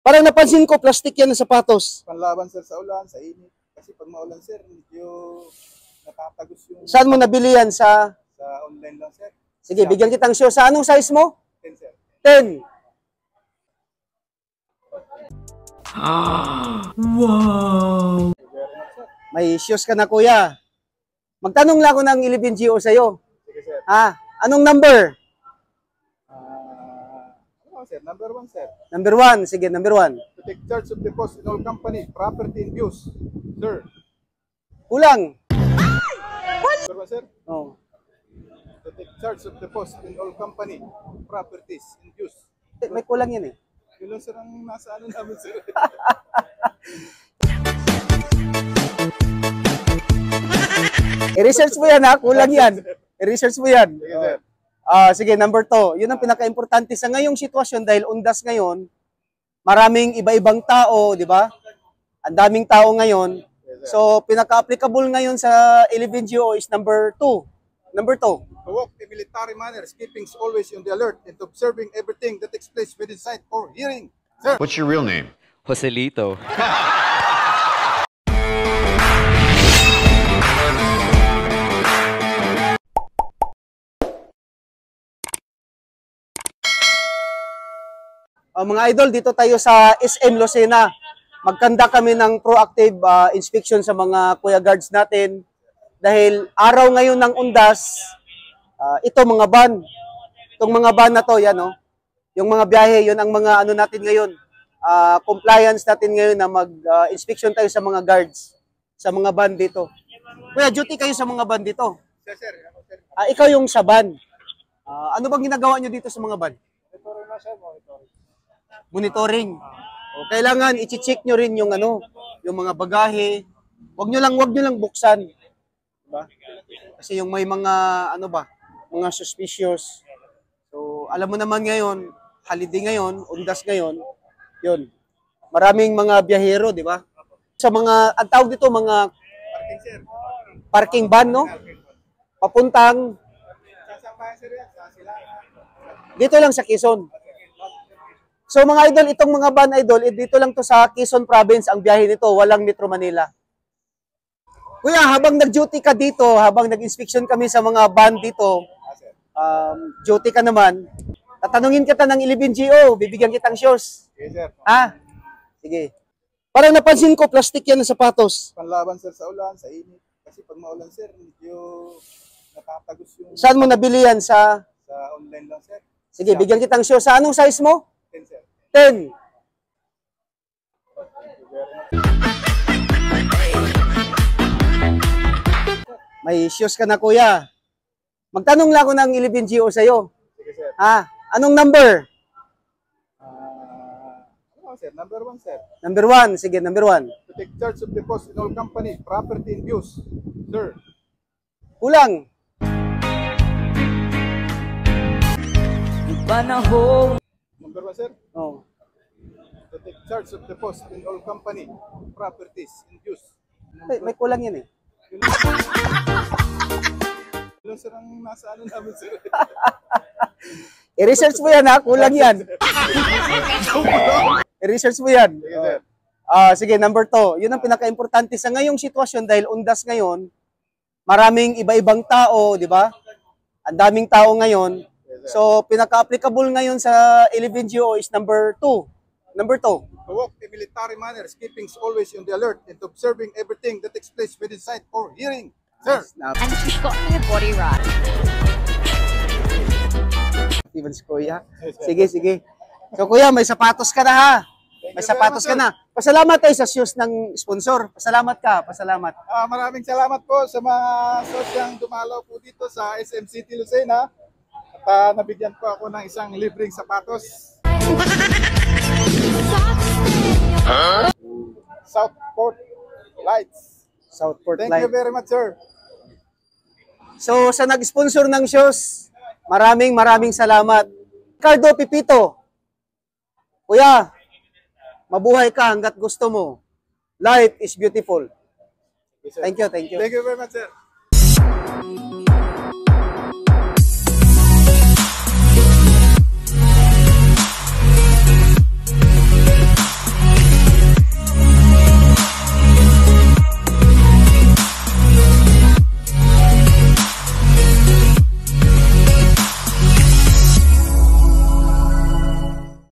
Parang napansin ko, plastic yan ng sapatos. Panlaban sir sa ulan, sa init. Kasi pag maulan sir, medyo natatagos yung... Saan mo nabili yan? Sa online lang sir. Sige, bigyan kitang shoes. Sa anong size mo? 10 sir. 10. Wow! May shoes ka na, kuya. Magtanong lang ako ng 11GO sa'yo. Sige sir. Anong number? Sir, number 1 sir. Number 1. Sige, number 1. To take charge of the post in all company, property and use. Sir. Kulang. Number 1 sir. Oh. To take charge of the post in all company, properties and use. May kulang yan eh. Yun lang sir ang nasa ano namin sir. I-research mo yan ha, kulang yan. I-research mo yan. Sige sir. Sige, number 2. Yun ang pinaka-importante sa ngayong sitwasyon dahil undas ngayon, maraming iba-ibang tao, di ba? Ang daming tao ngayon. So, pinaka-applicable ngayon sa 11GO is number 2. Number 2. To walk in military manner, keeping always on the alert and observing everything that takes place within sight or hearing. Sir. What's your real name? Joselito. Mga idol, dito tayo sa SM Lucena. Magkanda kami ng proactive inspection sa mga kuya guards natin. Dahil araw ngayon ng undas, ito mga van. Itong mga van na to, yan o. Yung mga biyahe, yun ang mga ano natin ngayon. Compliance natin ngayon na mag-inspection tayo sa mga guards. Sa mga van dito. Kuya, duty kayo sa mga van dito. Sir, sir. Ikaw yung sa van. Ano bang ginagawa nyo dito sa mga van? Monitoring na sir, monitoring. Monitoring. Kailangan i-check nyo rin yung ano, yung mga bagahe. Wag nyo lang buksan. Diba? Kasi yung may mga ano ba, mga suspicious. So, alam mo naman ngayon, holiday ngayon, undas ngayon, yun. Maraming mga biyahero, di ba? Sa mga, ang tawag dito, mga Parking sir. parking van, no? Papuntang Sasambahan sir yan, sa sila. dito lang sa Quezon. So mga idol, itong mga van idol, dito lang to sa Quezon Province ang biyahe nito, walang Metro Manila. Kuya, habang nag-duty ka dito, habang nag-inspection kami sa mga van dito, duty ka naman, tatanungin kita ng 11GO, bibigyan kitang shoes. Sige sir. Sige. Parang napansin ko, plastic yan ng sapatos. Panlaban sir sa ulan, sa init. Kasi pag maulan sir, medyo natatagos yung... Saan mo nabili yan? Sa online lang sir. Sige, bigyan kitang shoes. Sa anong size mo? 10 sir. 10. May shoes ka na, kuya. Magtanong lang ako ng 11GO sa'yo. Sige sir. Anong number? Sir, number 1 sir. Number 1. Sige, number 1. To take charge of the post in all company, property and use. Sir. Kulang. Panahon. Number 1 sir. Oh. To take charge of the post in all company, properties and use. May kulang yan eh. Yun sir ang nasa ano namin sir. I-research mo yan ha, kulang yan. I-research mo yan. Sige sir. Sige, number 2. Yun ang pinaka-importante sa ngayong sitwasyon dahil undas ngayon, maraming iba-ibang tao, di ba? Ang daming tao ngayon. So, pinaka-applicable ngayon sa 11GO is number 2. Number 2. To walk in military manner, keeping always on the alert and observing everything that takes place within sight or hearing. Sir. And she's got her body right. Stevens, kuya. Sige, sige. So, kuya, may sapatos ka na ha. May sapatos ka na. Pasalamat tayo sa shoes ng sponsor. Pasalamat ka. Pasalamat. Maraming salamat po sa mga sosyang dumalaw po dito sa SM City Lucena. At nabigyan po ako ng isang libreng sapatos. Southport Lights. Southport Thank Light. you very much, sir. So, sa nag-sponsor ng shoes, maraming salamat. Ricardo Pipito. Kuya, mabuhay ka hanggat gusto mo. Life is beautiful. Yes, sir. Thank you, thank you. Thank you very much, sir.